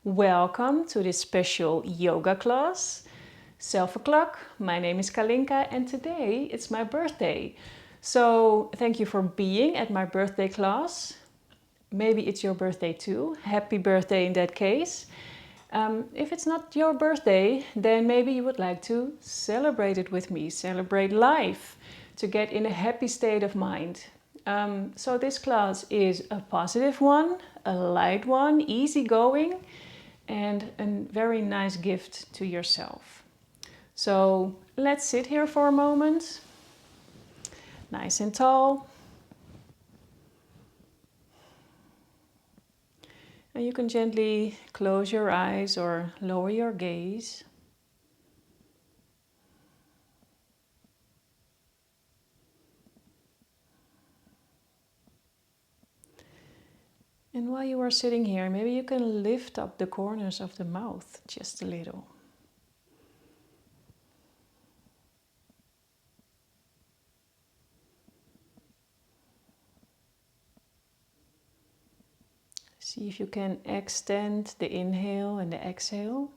Welcome to this special yoga class, Self O'Clock. My name is Kalinka and today it's my birthday. So thank you for being at my birthday class. Maybe it's your birthday too. Happy birthday in that case. If it's not your birthday, then maybe you would like to celebrate it with me, celebrate life, to get in a happy state of mind. So this class is a positive one, a light one, easygoing, and a very nice gift to yourself. So let's sit here for a moment, nice and tall. And you can gently close your eyes or lower your gaze. And while you are sitting here, maybe you can lift up the corners of the mouth just a little. See if you can extend the inhale and the exhale.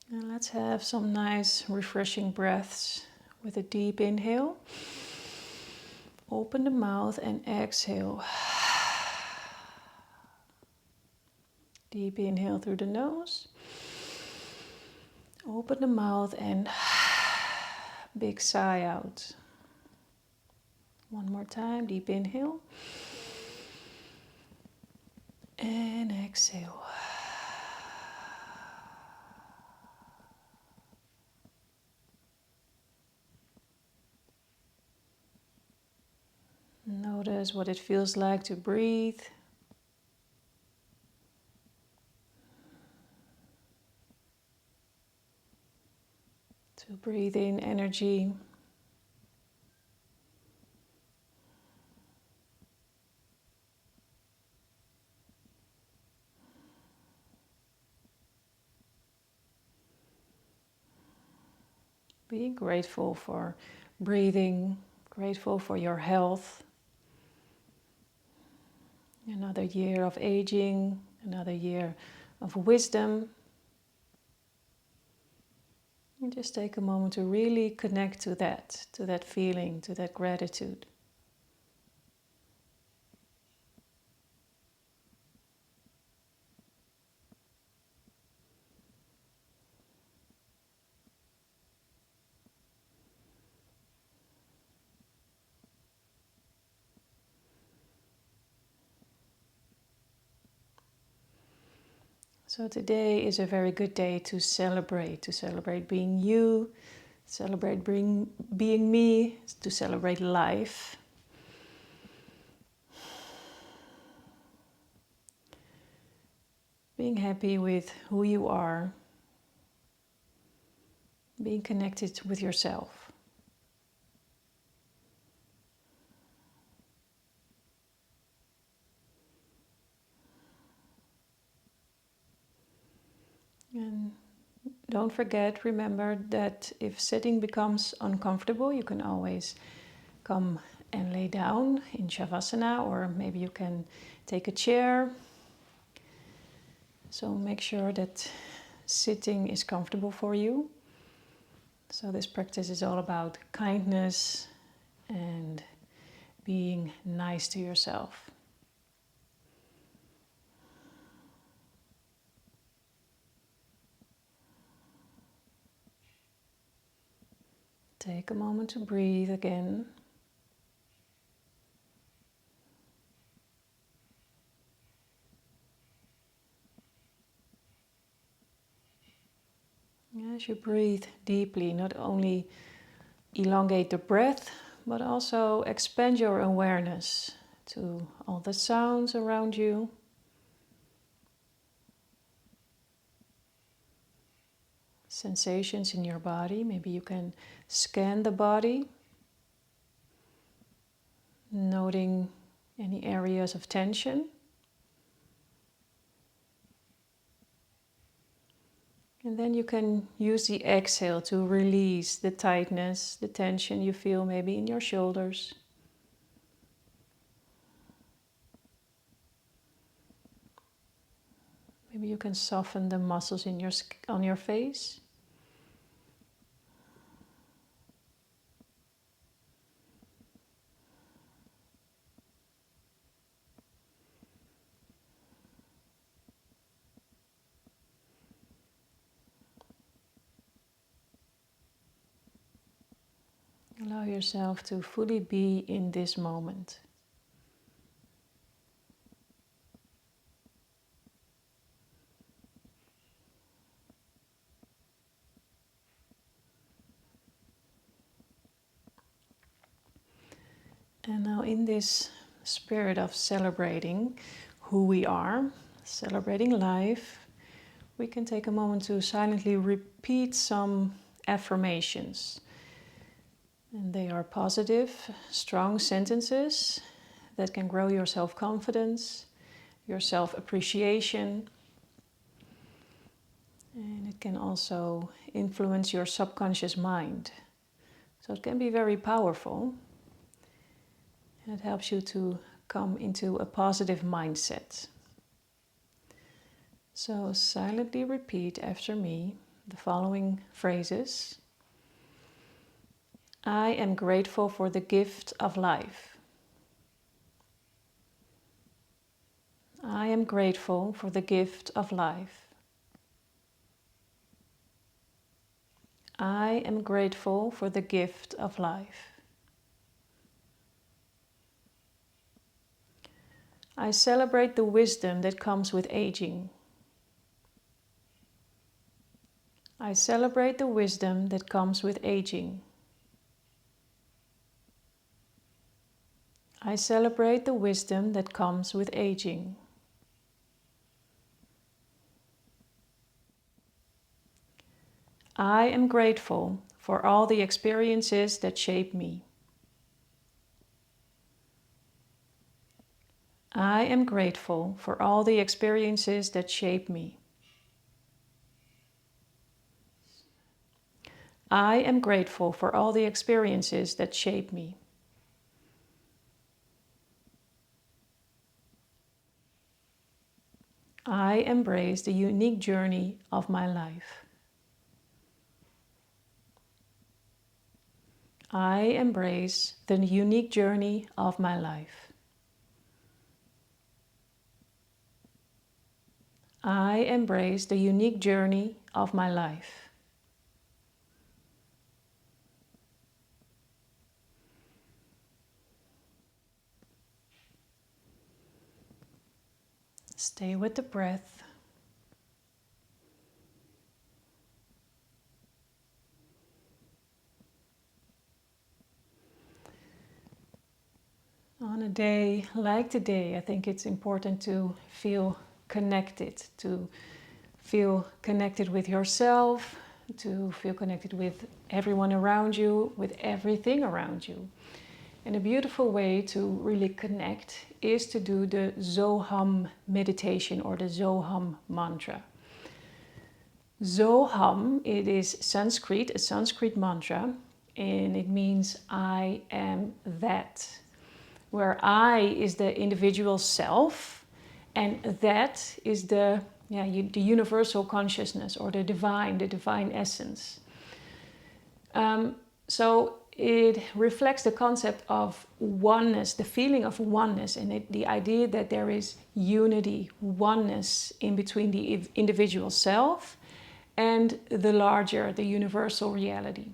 And let's have some nice refreshing breaths with a deep inhale. Open the mouth and exhale. Deep inhale through the nose. Open the mouth and big sigh out. One more time, deep inhale. And exhale. Notice what it feels like to breathe. To breathe in energy. Be grateful for breathing, grateful for your health. Another year of aging, another year of wisdom. And just take a moment to really connect to that feeling, to that gratitude. So today is a very good day to celebrate being you, celebrate being me, to celebrate life. Being happy with who you are, being connected with yourself. And don't forget, remember that if sitting becomes uncomfortable, you can always come and lay down in Shavasana, or maybe you can take a chair. So make sure that sitting is comfortable for you. So this practice is all about kindness and being nice to yourself. Take a moment to breathe again. As you breathe deeply, not only elongate the breath, but also expand your awareness to all the sounds around you. Sensations in your body. Maybe you can scan the body, noting any areas of tension. And then you can use the exhale to release the tightness, the tension you feel maybe in your shoulders. Maybe you can soften the muscles in on your face. Allow yourself to fully be in this moment. And now in this spirit of celebrating who we are, celebrating life, we can take a moment to silently repeat some affirmations. And they are positive, strong sentences that can grow your self-confidence, your self-appreciation. And it can also influence your subconscious mind. So it can be very powerful. And it helps you to come into a positive mindset. So silently repeat after me the following phrases. I am grateful for the gift of life. I am grateful for the gift of life. I am grateful for the gift of life. I celebrate the wisdom that comes with aging. I celebrate the wisdom that comes with aging. I celebrate the wisdom that comes with aging. I am grateful for all the experiences that shape me. I am grateful for all the experiences that shape me. I am grateful for all the experiences that shape me. I embrace the unique journey of my life. I embrace the unique journey of my life. I embrace the unique journey of my life. Stay with the breath. On a day like today, I think it's important to feel connected, to feel connected with yourself, to feel connected with everyone around you, with everything around you. And a beautiful way to really connect is to do the Zoham meditation or the Zoham mantra. Zoham, it is Sanskrit, a Sanskrit mantra, and it means I am that. Where I is the individual self and that is the universal consciousness or the divine essence. So it reflects the concept of oneness, the feeling of oneness, and the idea that there is unity, oneness in between the individual self and the larger, the universal reality.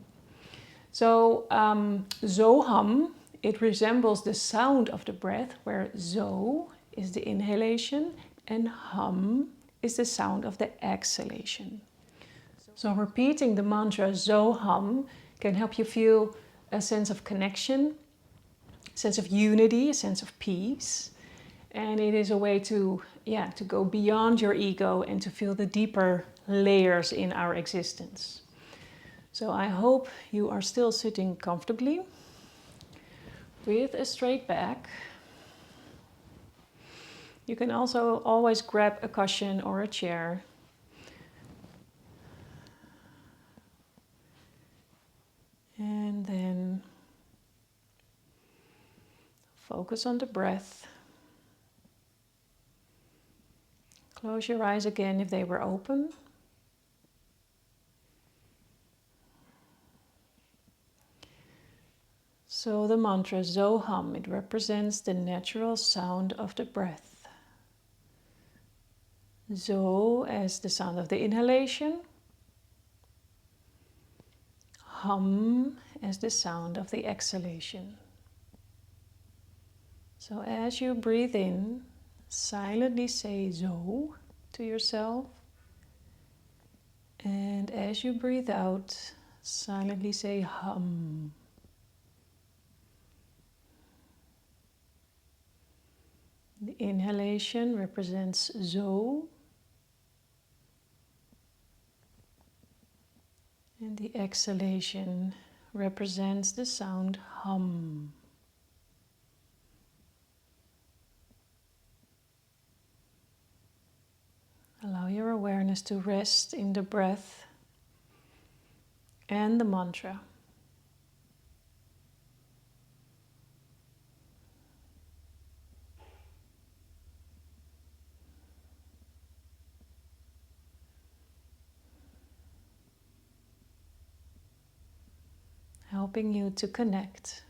So Zoham, it resembles the sound of the breath, where Zo is the inhalation and Hum is the sound of the exhalation. So repeating the mantra Zoham can help you feel a sense of connection, a sense of unity, a sense of peace. And it is a way to go beyond your ego and to feel the deeper layers in our existence. So I hope you are still sitting comfortably with a straight back. You can also always grab a cushion or a chair. And then focus on the breath. Close your eyes again if they were open. So the mantra Zo Hum, it represents the natural sound of the breath. Zo as the sound of the inhalation. Hum as the sound of the exhalation. So as you breathe in, silently say Zo to yourself. And as you breathe out, silently say Hum. The inhalation represents Zo. And the exhalation represents the sound Hum. Allow your awareness to rest in the breath and the mantra. Helping you to connect.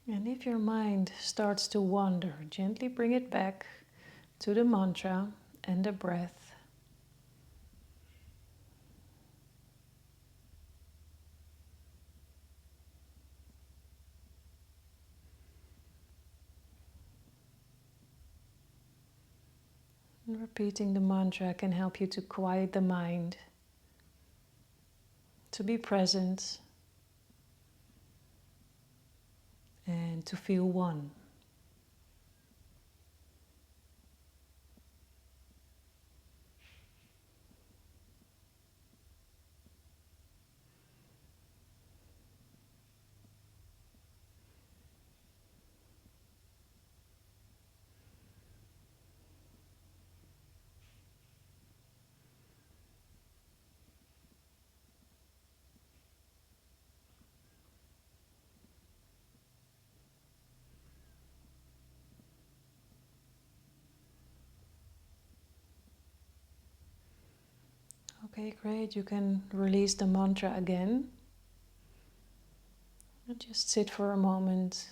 And if your mind starts to wander, gently bring it back to the mantra and the breath. And repeating the mantra can help you to quiet the mind, to be present, and to feel one. Okay, great. You can release the mantra again. And just sit for a moment.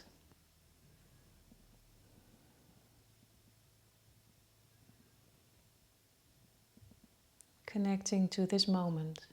Connecting to this moment.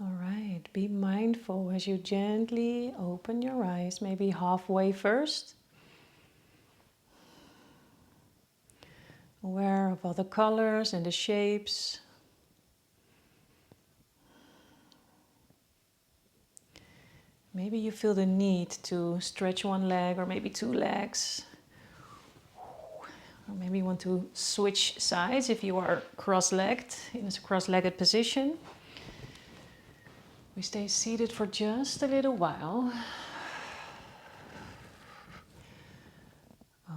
All right, be mindful as you gently open your eyes, maybe halfway first. Aware of all the colors and the shapes. Maybe you feel the need to stretch one leg or maybe two legs. Or maybe you want to switch sides if you are cross-legged, in a cross-legged position. We stay seated for just a little while.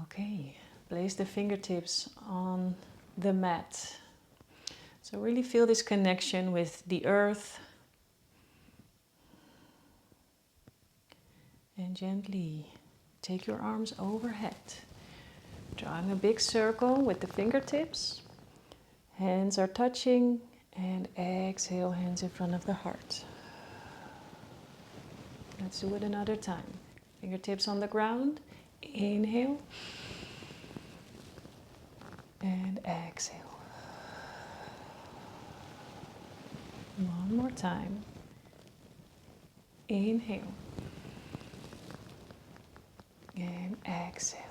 Okay, place the fingertips on the mat. So really feel this connection with the earth. And gently take your arms overhead. Drawing a big circle with the fingertips. Hands are touching, and exhale, hands in front of the heart. Let's do it another time. Fingertips on the ground. Inhale. And exhale. One more time. Inhale. And exhale.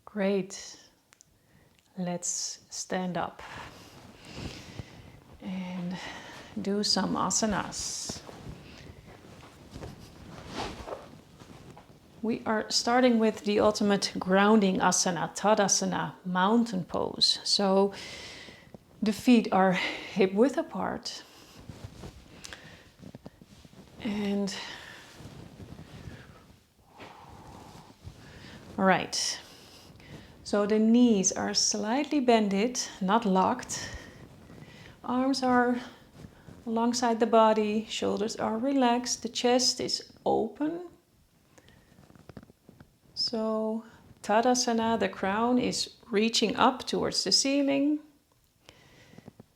Great. Let's stand up and do some asanas. We are starting with the ultimate grounding asana, Tadasana, mountain pose. So the feet are hip width apart. And all right. So the knees are slightly bended, not locked. Arms are alongside the body, shoulders are relaxed, the chest is open. So Tadasana, the crown is reaching up towards the ceiling.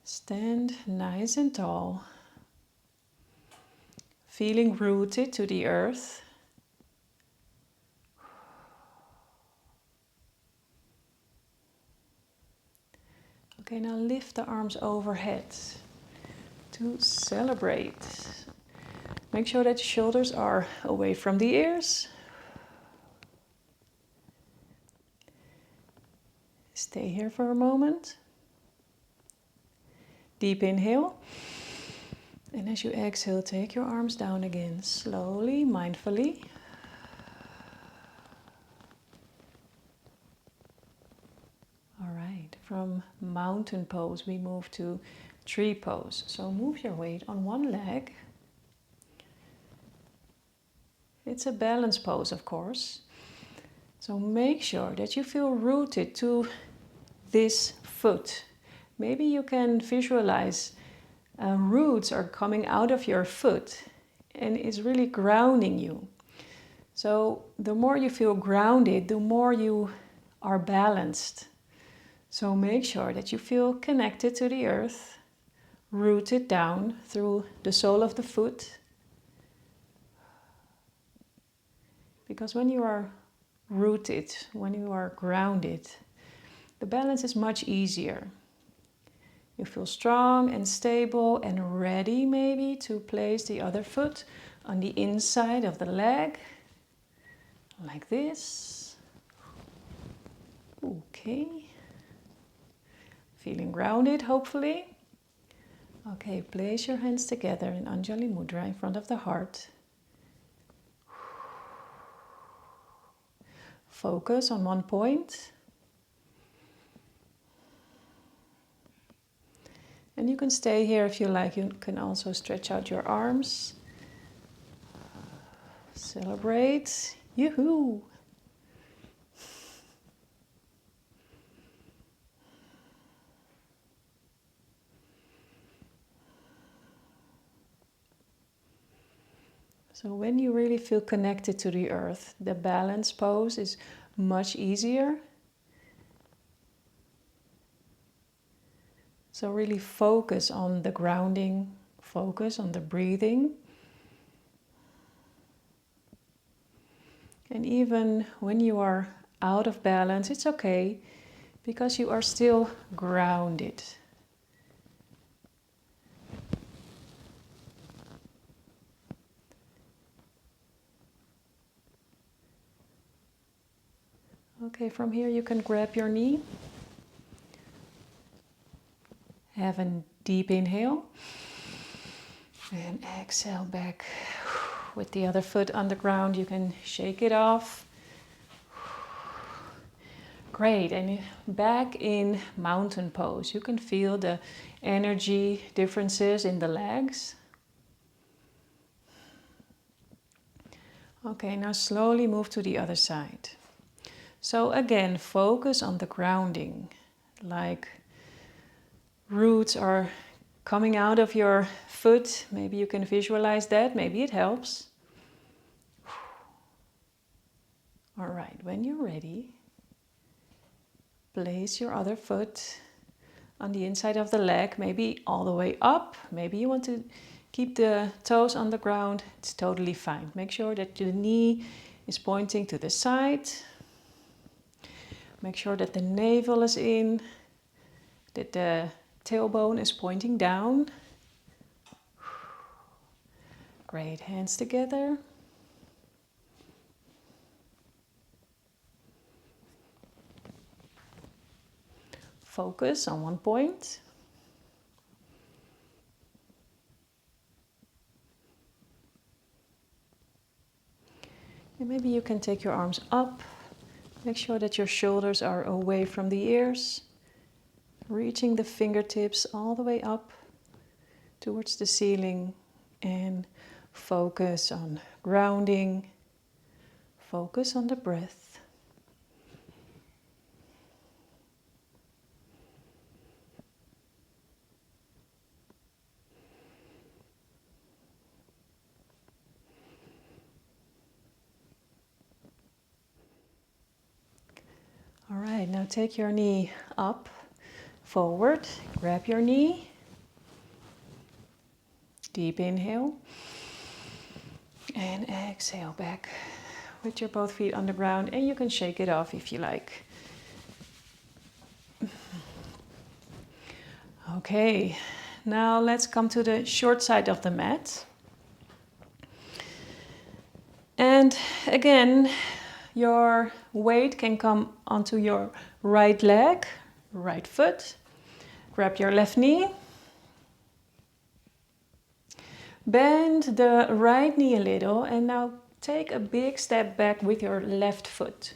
Stand nice and tall, feeling rooted to the earth. Okay, now lift the arms overhead to celebrate. Make sure that your shoulders are away from the ears. Stay here for a moment. Deep inhale. And as you exhale, take your arms down again, slowly, mindfully. All right, from mountain pose, we move to tree pose. So move your weight on one leg. It's a balance pose, of course. So make sure that you feel rooted to this foot. Maybe you can visualize roots are coming out of your foot and it's really grounding you. So the more you feel grounded, the more you are balanced. So make sure that you feel connected to the earth, rooted down through the sole of the foot. Because when you are rooted, when you are grounded, the balance is much easier. You feel strong and stable and ready maybe to place the other foot on the inside of the leg, like this. Okay. Feeling grounded, hopefully. Okay, place your hands together in Anjali Mudra in front of the heart. Focus on one point. And you can stay here if you like. You can also stretch out your arms. Celebrate. Yoo-hoo! So when you really feel connected to the earth, the balance pose is much easier. So really focus on the grounding, focus on the breathing. And even when you are out of balance, it's okay, because you are still grounded. Okay, from here you can grab your knee. Have a deep inhale. And exhale back. With the other foot on the ground, you can shake it off. Great, and back in mountain pose. You can feel the energy differences in the legs. Okay, now slowly move to the other side. So again, focus on the grounding, like roots are coming out of your foot. Maybe you can visualize that, maybe it helps. All right, when you're ready, place your other foot on the inside of the leg, maybe all the way up. Maybe you want to Keep the toes on the ground, it's totally fine. Make sure that the knee is pointing to the side. Make sure that the navel is in, that the tailbone is pointing down. Great, hands together. Focus on one point. And maybe you can take your arms up. Make sure that your shoulders are away from the ears. Reaching the fingertips all the way up towards the ceiling. And focus on grounding. Focus on the breath. All right, now take your knee up, forward, grab your knee. Deep inhale. And exhale back with your both feet on the ground, and you can shake it off if you like. Okay, now let's come to the short side of the mat. And again, your weight can come onto your right leg, right foot. Grab your left knee. Bend the right knee a little and now take a big step back with your left foot.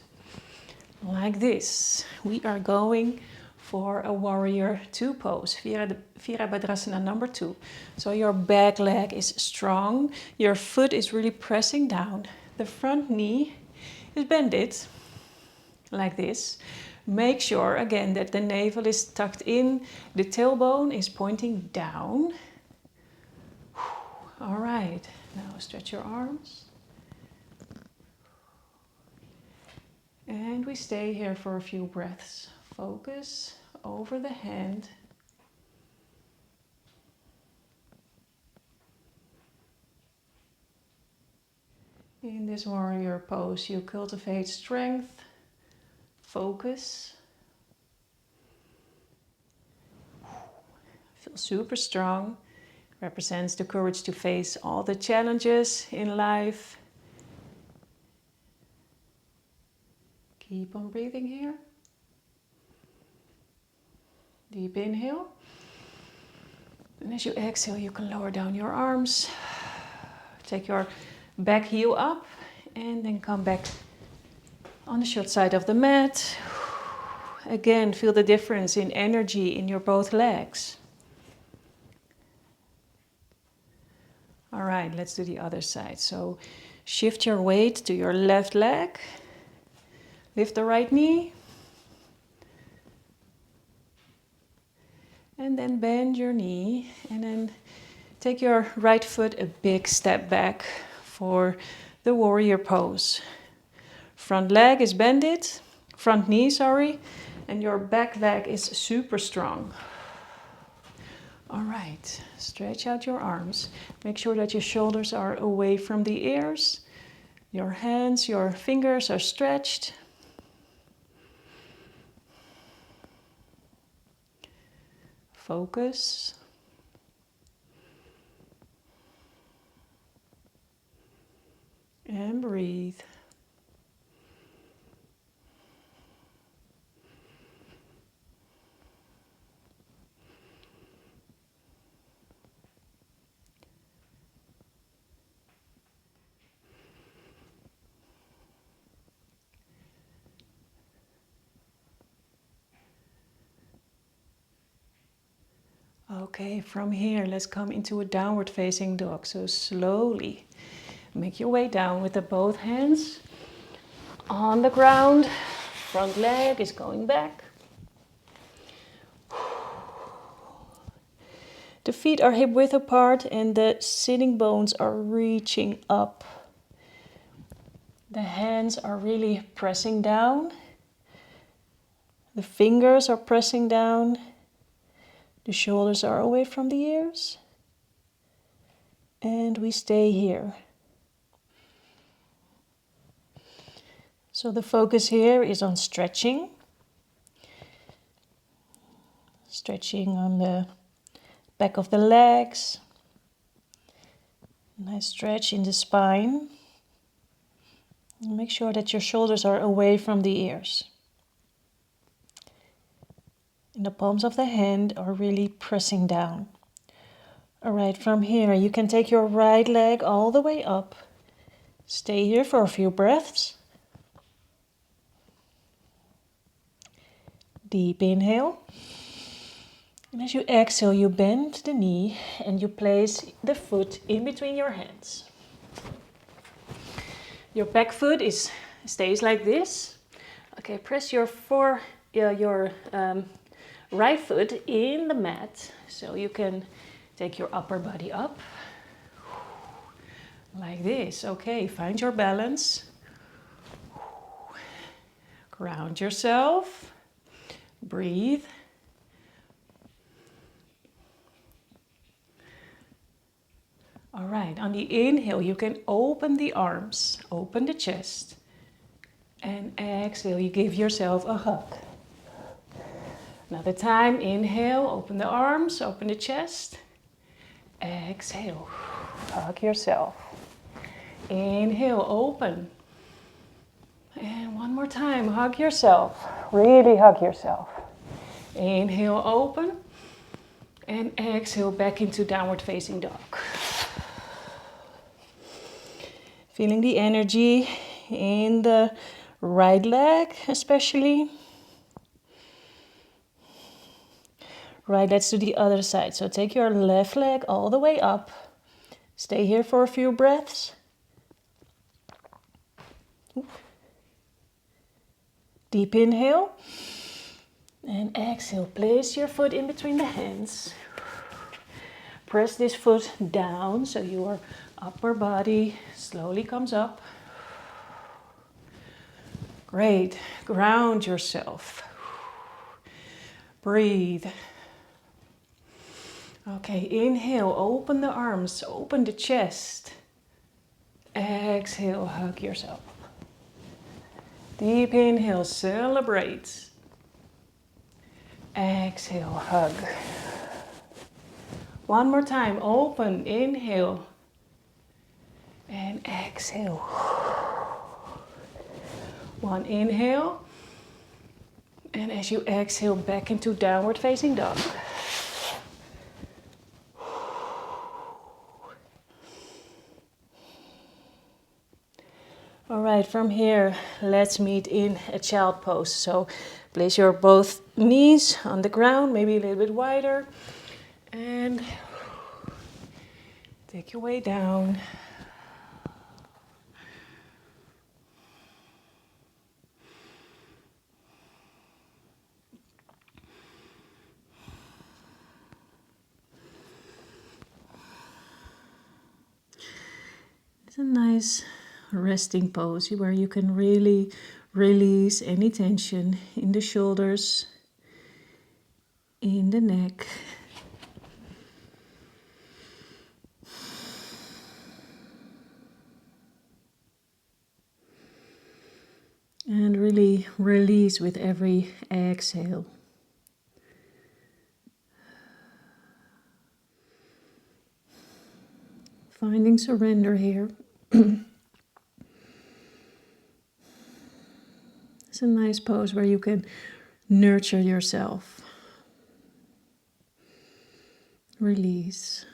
Like this. We are going for a warrior 2 pose, Virabhadrasana number 2. So your back leg is strong, your foot is really pressing down, the front knee is bended, like this. Make sure again that the navel is tucked in, the tailbone is pointing down. All right, now stretch your arms. And we stay here for a few breaths. Focus over the hand. In this warrior pose, you cultivate strength, focus. Feel super strong. Represents the courage to face all the challenges in life. Keep on breathing here. Deep inhale. And as you exhale, you can lower down your arms. Take your back heel up and then come back on the short side of the mat. Again, feel the difference in energy in your both legs. All right, let's do the other side. So shift your weight to your left leg. Lift the right knee. And then bend your knee. And then take your right foot a big step back for the warrior pose. Front leg is bended. Front knee, sorry. And your back leg is super strong. All right, stretch out your arms. Make sure that your shoulders are away from the ears. Your hands, your fingers are stretched. Focus. And breathe. Okay, from here, let's come into a downward facing dog. So slowly make your way down with the both hands on the ground. Front leg is going back. The feet are hip width apart and the sitting bones are reaching up. The hands are really pressing down. The fingers are pressing down. The shoulders are away from the ears. And we stay here. So the focus here is on stretching. Stretching on the back of the legs. Nice stretch in the spine. And make sure that your shoulders are away from the ears. And the palms of the hand are really pressing down. All right, from here you can take your right leg all the way up. Stay here for a few breaths. Deep inhale. And as you exhale, you bend the knee and you place the foot in between your hands. Your back foot stays like this. Okay, press your right foot in the mat so you can take your upper body up. Like this. Okay, find your balance. Ground yourself. Breathe. All right, on the inhale, you can open the arms, open the chest. And exhale, you give yourself a hug. Another time, inhale, open the arms, open the chest. Exhale, hug yourself. Inhale, open. And one more time, hug yourself. Really hug yourself. Inhale, open. And exhale, back into downward facing dog. Feeling the energy in the right leg especially. Right, let's do the other side. So take your left leg all the way up. Stay here for a few breaths. Deep inhale. And exhale, place your foot in between the hands. Press this foot down so your upper body slowly comes up. Great. Ground yourself. Breathe. Okay, inhale, open the arms, open the chest. Exhale, hug yourself. Deep inhale, celebrate. Exhale, hug. One more time, open, inhale. And exhale. One inhale. And as you exhale, back into downward facing dog. All right, from here, let's meet in a child pose. So place your both knees on the ground, maybe a little bit wider. And take your way down. It's a nice resting pose where you can really release any tension in the shoulders, in the neck. And really release with every exhale. Finding surrender here. It's a nice pose where you can nurture yourself. Release.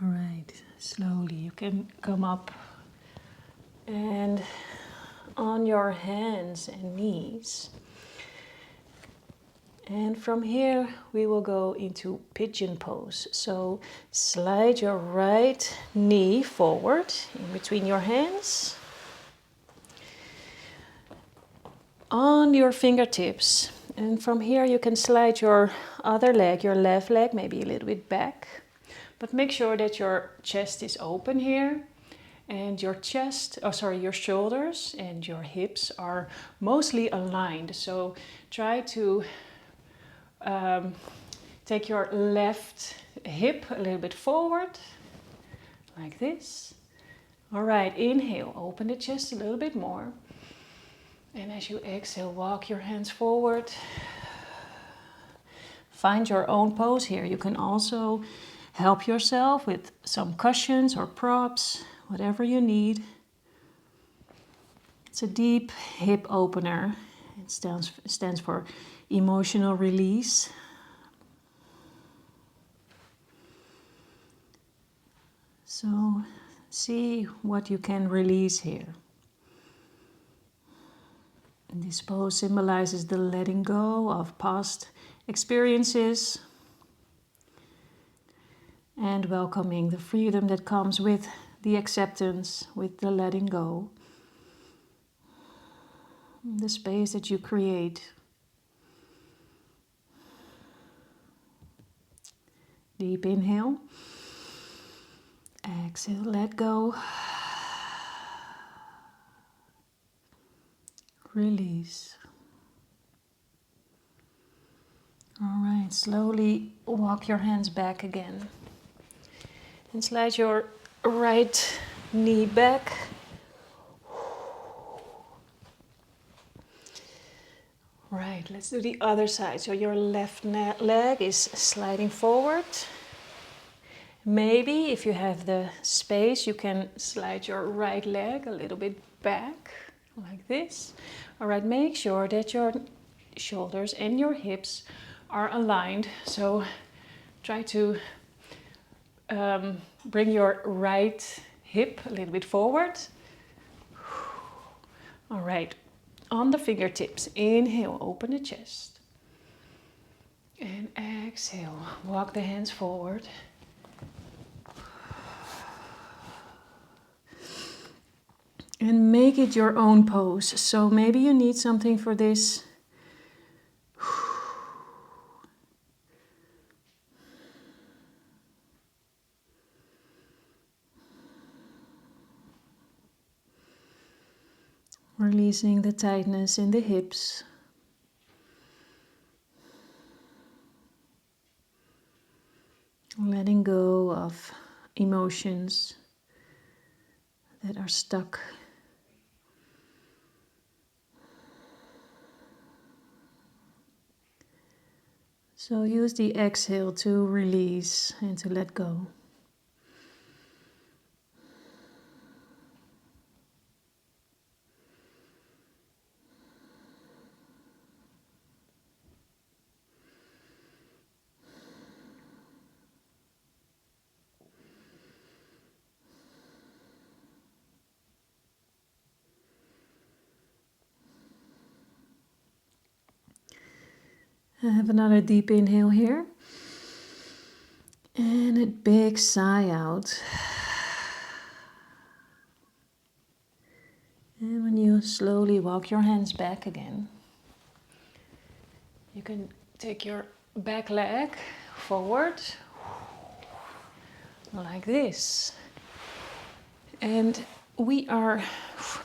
All right, slowly you can come up and on your hands and knees. And from here we will go into pigeon pose. So slide your right knee forward in between your hands. On your fingertips. And from here you can slide your other leg, your left leg, maybe a little bit back. But make sure that your chest is open here. and your chest, your shoulders and your hips are mostly aligned. So try to take your left hip a little bit forward, like this. All right, inhale, open the chest a little bit more. And as you exhale, walk your hands forward. Find your own pose here. You can also help yourself with some cushions or props, whatever you need. It's a deep hip opener. It stands for emotional release. So see what you can release here. And this pose symbolizes the letting go of past experiences and welcoming the freedom that comes with the acceptance, with the letting go. The space that you create. Deep inhale. Exhale, let go. Release. All right, slowly walk your hands back again. And slide your right knee back. Right, let's do the other side. So your left leg is sliding forward. Maybe if you have the space, you can slide your right leg a little bit back, like this. All right, make sure that your shoulders and your hips are aligned. So try to bring your right hip a little bit forward. All right, on the fingertips, inhale, open the chest. And exhale, walk the hands forward. And make it your own pose. So maybe you need something for this. Releasing the tightness in the hips. Letting go of emotions that are stuck. So use the exhale to release and to let go. I have another deep inhale here. And a big sigh out. And when you slowly walk your hands back again, you can take your back leg forward, like this. And we are,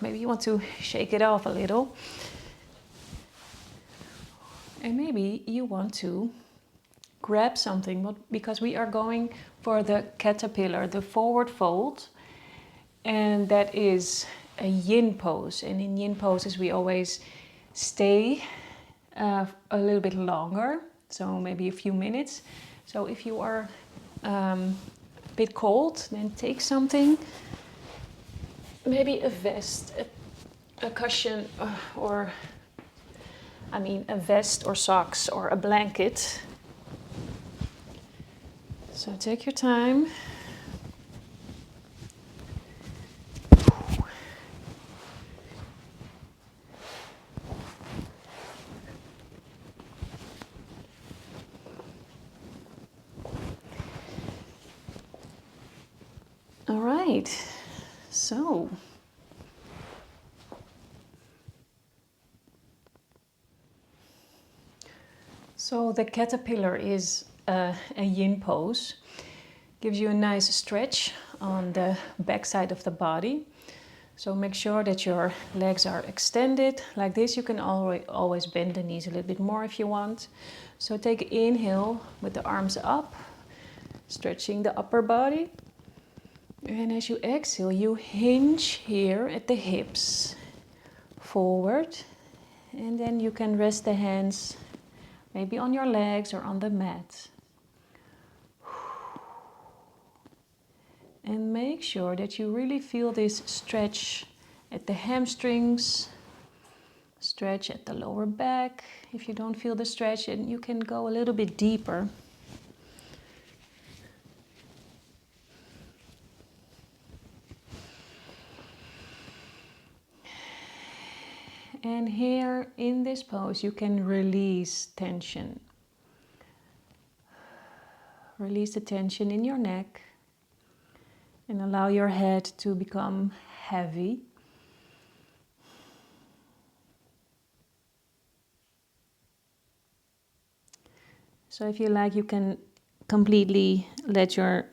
maybe you want to shake it off a little. And maybe you want to grab something, because we are going for the caterpillar, the forward fold. And that is a yin pose. And in yin poses, we always stay a little bit longer. So maybe a few minutes. So if you are a bit cold, then take something. Maybe a vest, a cushion, or a vest or socks or a blanket. So take your time. All right, so the caterpillar is a yin pose. Gives you a nice stretch on the back side of the body. So make sure that your legs are extended like this. You can always bend the knees a little bit more if you want. So take an inhale with the arms up, stretching the upper body. And as you exhale, you hinge here at the hips forward. And then you can rest the hands maybe on your legs or on the mat. And make sure that you really feel this stretch at the hamstrings, stretch at the lower back. If you don't feel the stretch, then you can go a little bit deeper. And here in this pose, you can release tension. Release the tension in your neck and allow your head to become heavy. So if you like, you can completely let your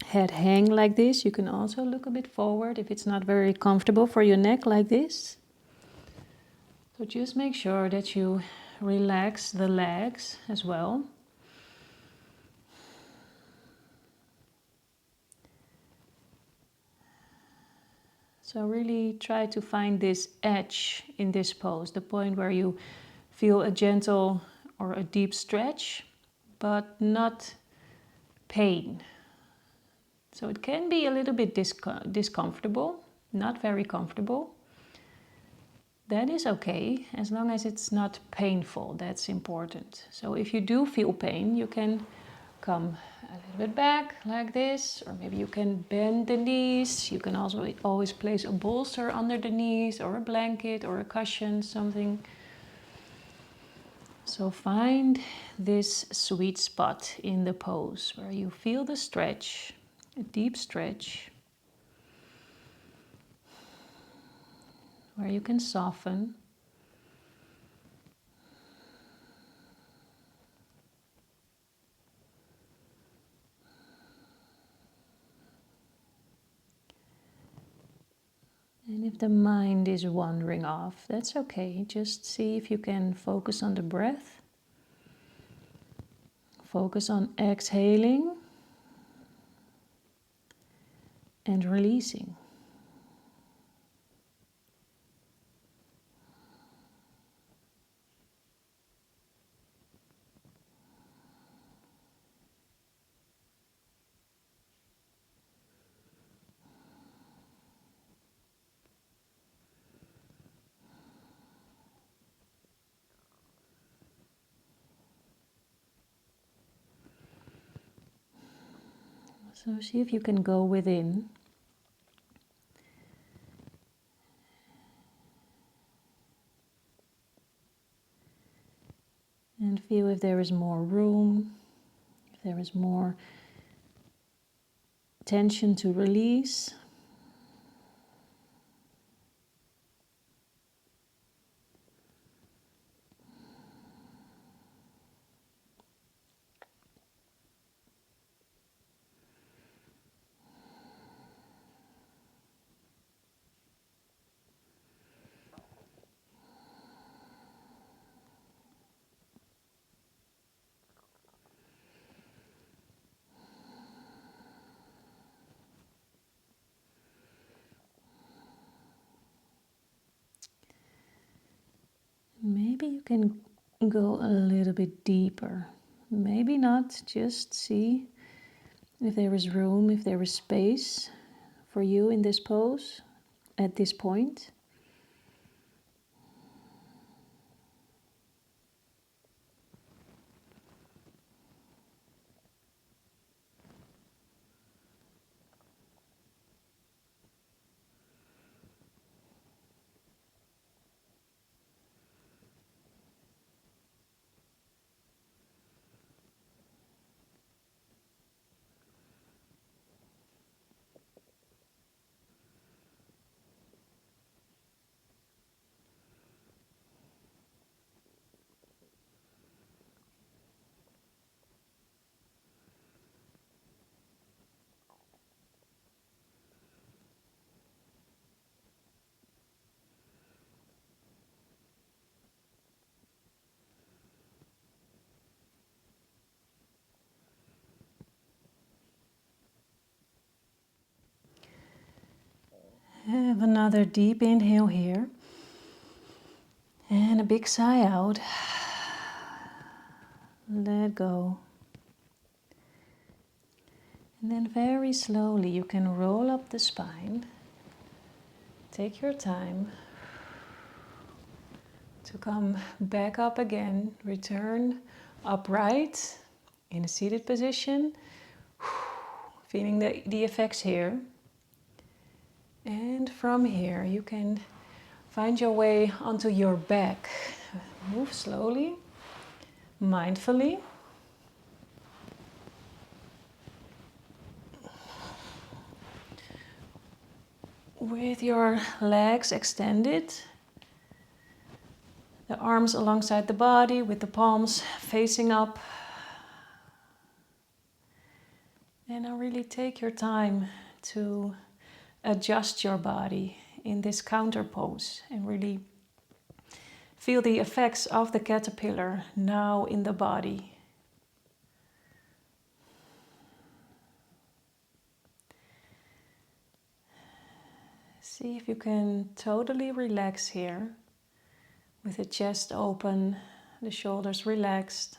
head hang like this. You can also look a bit forward if it's not very comfortable for your neck like this. So just make sure that you relax the legs as well. So really try to find this edge in this pose, the point where you feel a gentle or a deep stretch, but not pain. So it can be a little bit discomfortable, not very comfortable. That is okay, as long as it's not painful, that's important. So if you do feel pain, you can come a little bit back like this, or maybe you can bend the knees. You can also always place a bolster under the knees, or a blanket, or a cushion, something. So find this sweet spot in the pose where you feel the stretch, a deep stretch, where you can soften. And if the mind is wandering off, that's okay. Just see if you can focus on the breath. Focus on exhaling and releasing. So see if you can go within. And feel if there is more room, if there is more tension to release. Maybe you can go a little bit deeper. Maybe not, just see if there is room, if there is space for you in this pose at this point. Have another deep inhale here. And a big sigh out. Let go. And then very slowly you can roll up the spine. Take your time to come back up again. Return upright in a seated position. Feeling the effects here. And from here you can find your way onto your back. Move slowly, mindfully. With your legs extended, the arms alongside the body with the palms facing up. And now really take your time to adjust your body in this counter pose and really feel the effects of the caterpillar now in the body. See if you can totally relax here with the chest open, the shoulders relaxed.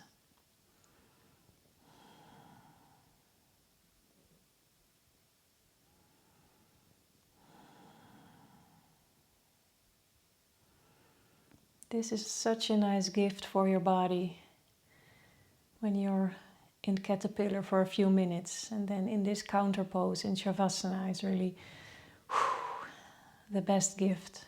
This is such a nice gift for your body when you're in caterpillar for a few minutes, and then in this counter pose in Shavasana is really the best gift.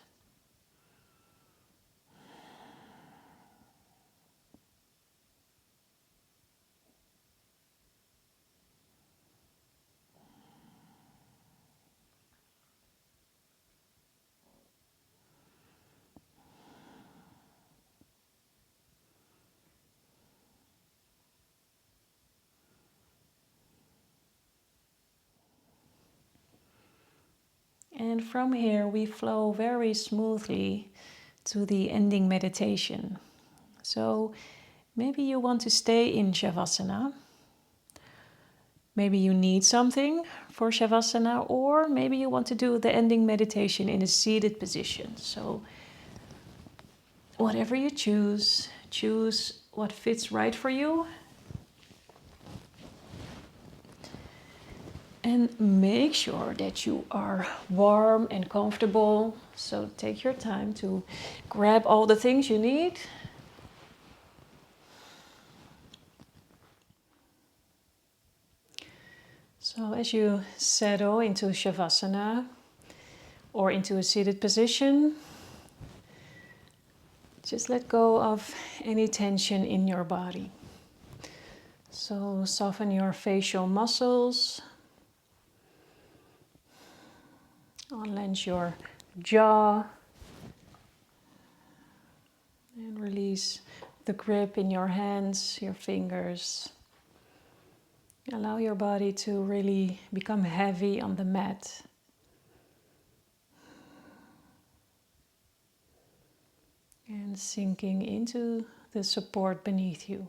And from here we flow very smoothly to the ending meditation. So maybe you want to stay in Shavasana. Maybe you need something for Shavasana, or maybe you want to do the ending meditation in a seated position. So whatever you choose, choose what fits right for you. And make sure that you are warm and comfortable. So take your time to grab all the things you need. So as you settle into Shavasana or into a seated position, just let go of any tension in your body. So soften your facial muscles. Unlench your jaw and release the grip in your hands, your fingers. Allow your body to really become heavy on the mat. And sinking into the support beneath you.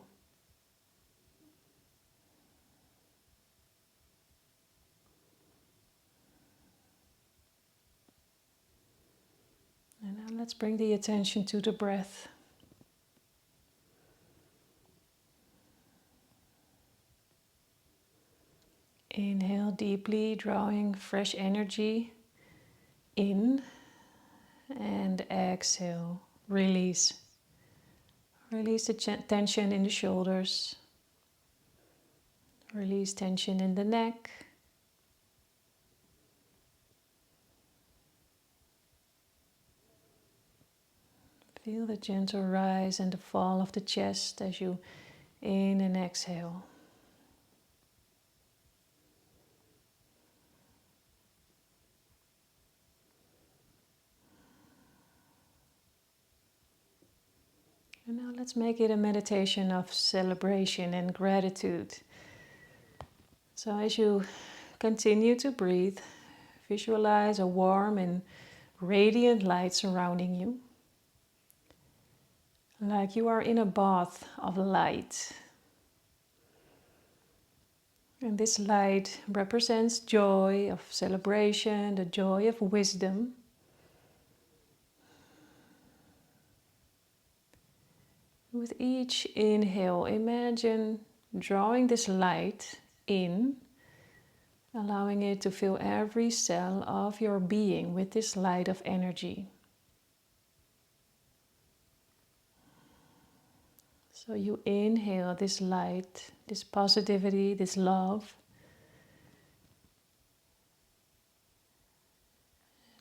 And now let's bring the attention to the breath. Inhale deeply, drawing fresh energy in, and exhale, release. Release the tension in the shoulders. Release tension in the neck. Feel the gentle rise and the fall of the chest as you in and exhale. And now let's make it a meditation of celebration and gratitude. So as you continue to breathe, visualize a warm and radiant light surrounding you. Like you are in a bath of light. And this light represents joy of celebration, the joy of wisdom. With each inhale, imagine drawing this light in, allowing it to fill every cell of your being with this light of energy. So you inhale this light, this positivity, this love.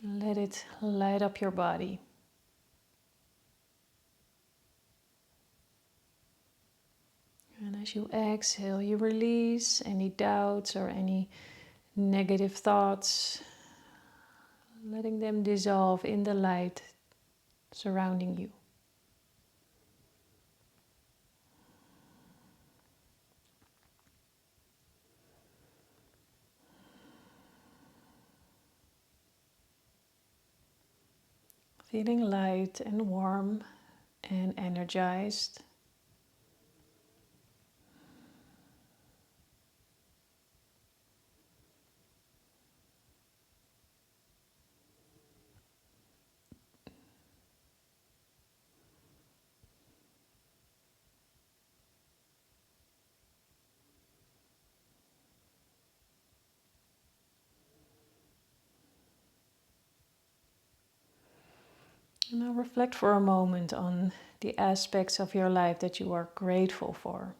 Let it light up your body. And as you exhale, you release any doubts or any negative thoughts, letting them dissolve in the light surrounding you. Feeling light and warm and energized. And now reflect for a moment on the aspects of your life that you are grateful for.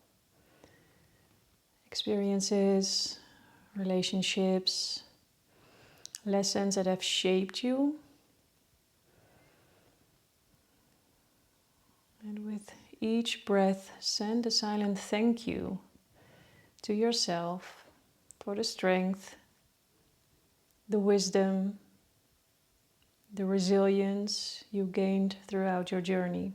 Experiences, relationships, lessons that have shaped you. And with each breath, send a silent thank you to yourself for the strength, the wisdom, the resilience you gained throughout your journey.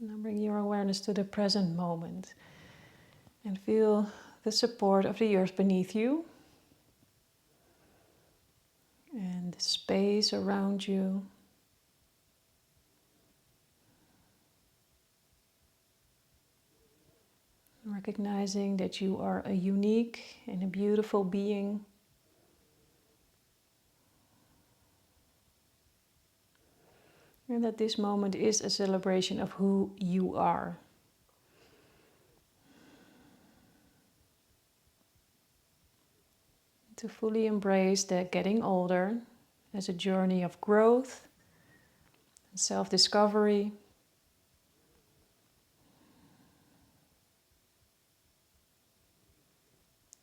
Now bring your awareness to the present moment and feel the support of the earth beneath you and the space around you. Recognizing that you are a unique and a beautiful being. And that this moment is a celebration of who you are. To fully embrace that getting older as a journey of growth and self-discovery.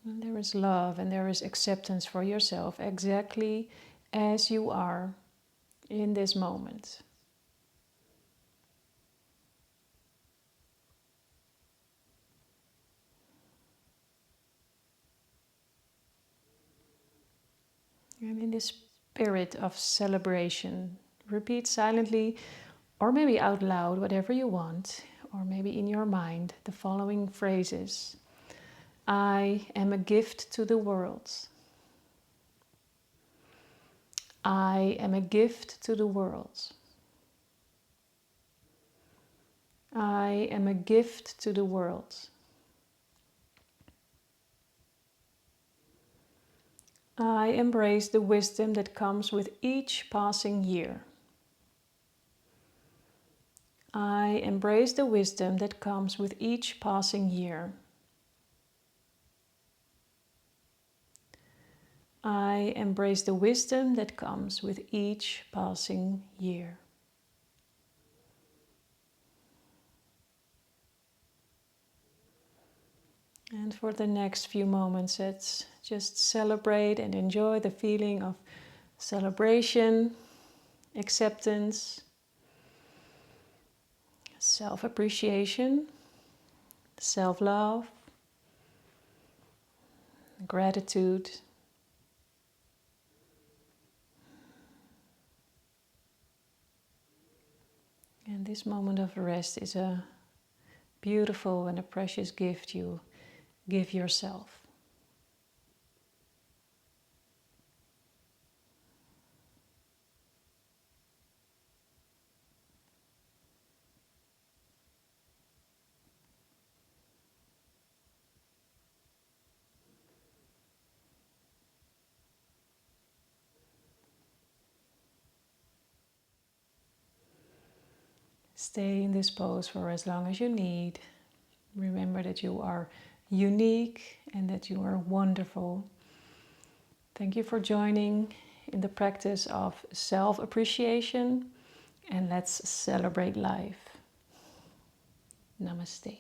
And there is love and there is acceptance for yourself exactly as you are in this moment. And in this spirit of celebration, repeat silently or maybe out loud, whatever you want, or maybe in your mind, the following phrases. I am a gift to the world. I am a gift to the world. I am a gift to the world. I embrace the wisdom that comes with each passing year. I embrace the wisdom that comes with each passing year. I embrace the wisdom that comes with each passing year. And for the next few moments, let's just celebrate and enjoy the feeling of celebration, acceptance, self-appreciation, self-love, gratitude. And this moment of rest is a beautiful and a precious gift you give yourself. Stay in this pose for as long as you need. Remember that you are unique and that you are wonderful. Thank you for joining in the practice of self-appreciation, and let's celebrate life. Namaste.